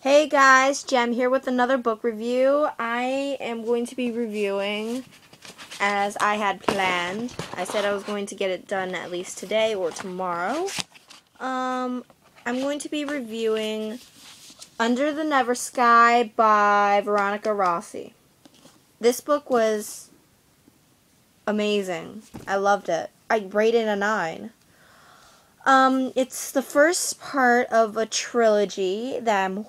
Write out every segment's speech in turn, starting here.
Hey guys, Jem here with another book review. I am going to be reviewing as I had planned. I said I was going to get it done at least today or tomorrow. I'm going to be reviewing Under the Never Sky by Veronica Rossi. This book was amazing. I loved it. I rated a 9. It's the first part of a trilogy that I'm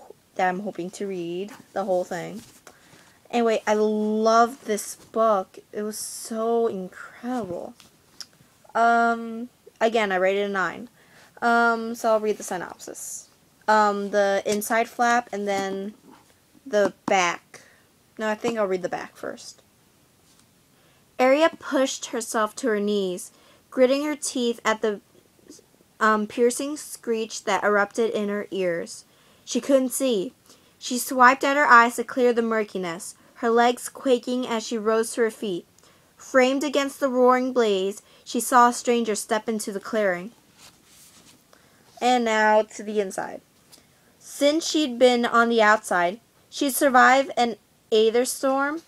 hoping to read the whole thing. Anyway, I loved this book. It was so incredible. Again, I rated a 9. So I'll read the synopsis. The inside flap and then the back. No, I think I'll read the back first. Aria pushed herself to her knees, gritting her teeth at the piercing screech that erupted in her ears. She couldn't see. She swiped at her eyes to clear the murkiness, her legs quaking as she rose to her feet. Framed against the roaring blaze, she saw a stranger step into the clearing. And now to the inside. Since she'd been on the outside, she'd survived an aether storm,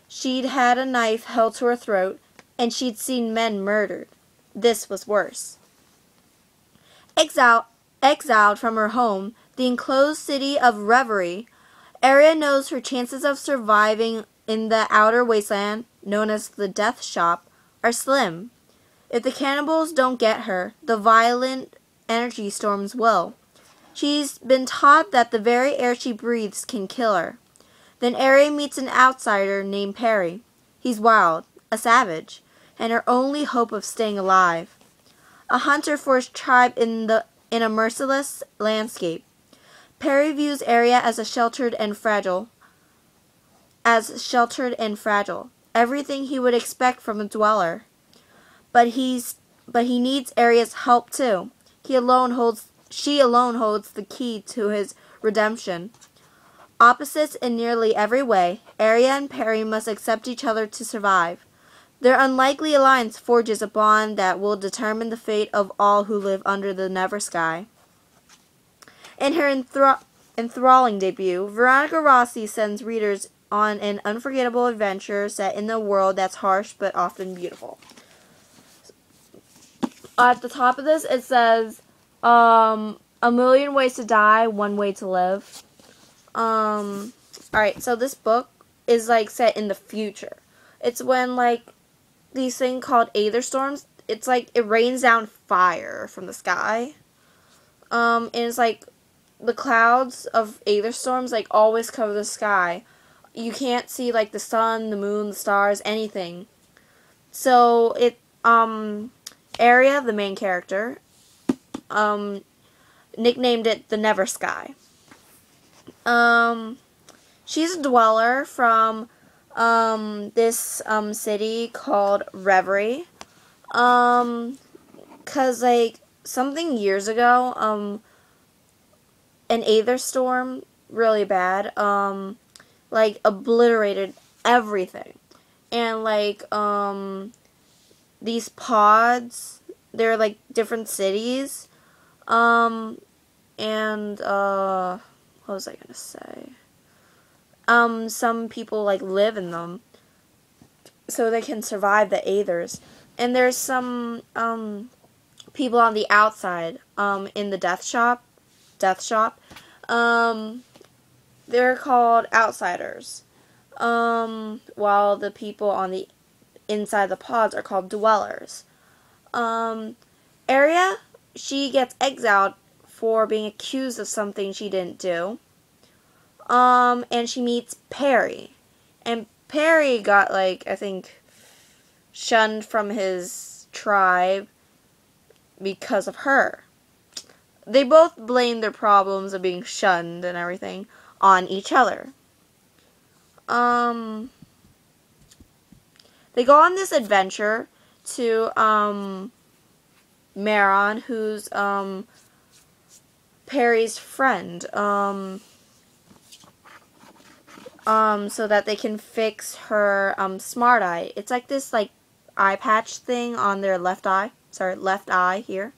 she'd had a knife held to her throat, and she'd seen men murdered. This was worse. Exiled from her home, the enclosed city of Reverie, Aria knows her chances of surviving in the outer wasteland, known as the Death Shop, are slim. If the cannibals don't get her, the violent energy storms will. She's been taught that the very air she breathes can kill her. Then Aria meets an outsider named Perry. He's wild, a savage, and her only hope of staying alive. A hunter for his tribe in a merciless landscape. Perry views Aria as sheltered and fragile. Everything he would expect from a dweller. But he needs Aria's help too. She alone holds the key to his redemption. Opposites in nearly every way, Aria and Perry must accept each other to survive. Their unlikely alliance forges a bond that will determine the fate of all who live under the Never Sky. In her enthralling debut, Veronica Rossi sends readers on an unforgettable adventure set in a world that's harsh but often beautiful. At the top of this, it says, a million ways to die, one way to live. Alright, so this book is, set in the future. It's when, these things called aether storms, it's it rains down fire from the sky. And it's the clouds of aether storms always cover the sky. You can't see the sun, the moon, the stars, anything. So Aria, the main character, nicknamed it the Never Sky. She's a dweller from this city called Reverie. 'Cause something years ago, an aether storm, really bad, obliterated everything. And these pods, they're different cities. What was I gonna say? Some people live in them so they can survive the aethers. And there's some people on the outside in the death shop. They're called outsiders. While the people on the inside the pods are called dwellers. Aria, she gets exiled for being accused of something she didn't do. And she meets Perry. And Perry got, I think, shunned from his tribe because of her. They both blame their problems of being shunned and everything on each other. They go on this adventure to, Maron, who's, Perry's friend, so that they can fix her, smart eye. It's this, eye patch thing on their left eye here.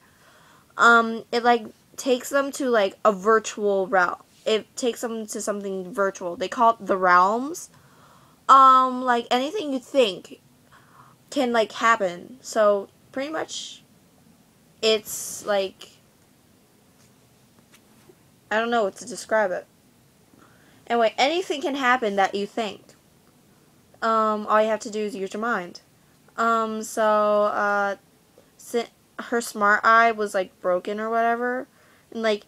It, takes them to, a virtual realm. it takes them to something virtual. They call it the realms. Like anything you think can like happen. So pretty much, it's like, I don't know what to describe it. Anyway, anything can happen that you think. All you have to do is use your mind. Her smart eye was like broken or whatever, and like,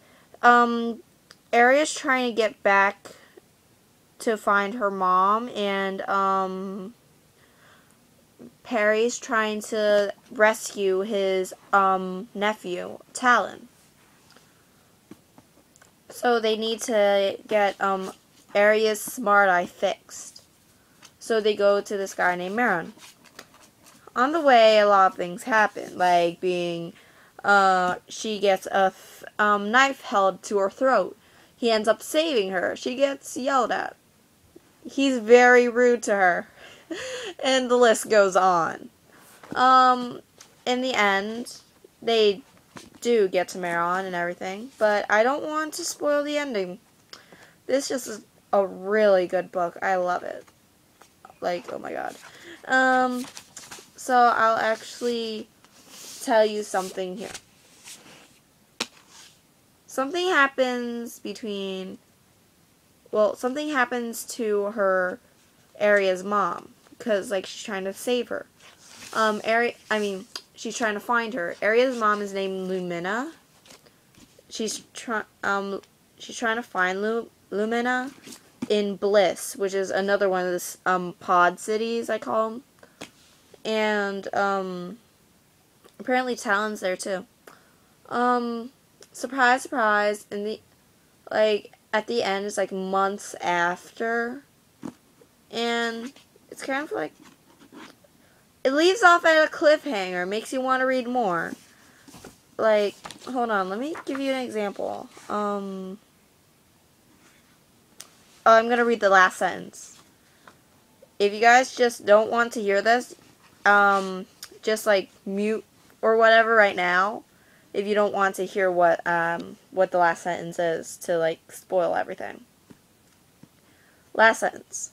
Aria's trying to get back to find her mom, and Perry's trying to rescue his nephew, Talon. So they need to get Aria's smart eye fixed. So they go to this guy named Maron. On the way, a lot of things happen, like being, she gets a knife held to her throat. He ends up saving her. She gets yelled at. He's very rude to her. And the list goes on. In the end, they do get to Maron and everything, but I don't want to spoil the ending. This just is a really good book. I love it. Like, oh my god. So I'll actually tell you something here. Something happens to her, Aria's mom, because like she's trying to save her. She's trying to find her. Aria's mom is named Lumina. She's trying to find Lumina in Bliss, which is another one of the pod cities, I call them. And apparently Talon's there too. Surprise, surprise! At the end, it's like months after, and it's kind of like, it leaves off at a cliffhanger, makes you want to read more. Like, hold on, let me give you an example. I'm gonna read the last sentence. If you guys just don't want to hear this, just like mute or whatever right now, if you don't want to hear what the last sentence is, to like spoil everything. Last sentence.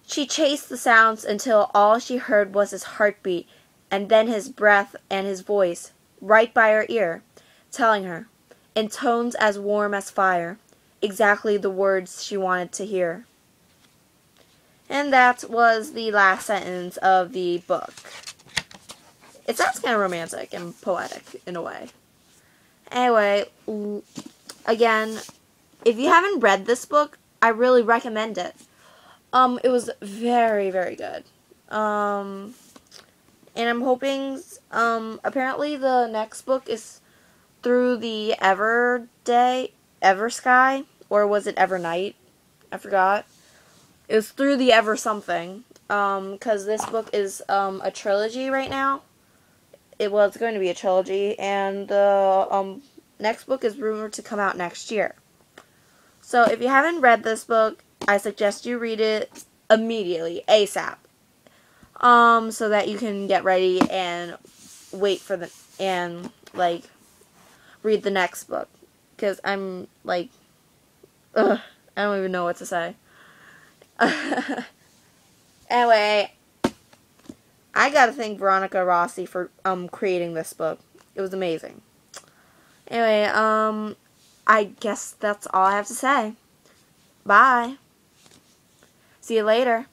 She chased the sounds until all she heard was his heartbeat, and then his breath and his voice, right by her ear, telling her, in tones as warm as fire, exactly the words she wanted to hear. And that was the last sentence of the book. It sounds kind of romantic and poetic in a way. Anyway, again, if you haven't read this book, I really recommend it. It was very, very good. And I'm hoping, apparently the next book is through the Ever Sky, or was it Ever Night? I forgot. It was through the Ever something, because this book is a trilogy right now. It's going to be a trilogy, and the next book is rumored to come out next year. So if you haven't read this book, I suggest you read it immediately, ASAP, so that you can get ready and wait for read the next book, because I'm like, I don't even know what to say. Anyway, I gotta thank Veronica Rossi for creating this book. It was amazing. Anyway, I guess that's all I have to say. Bye. See you later.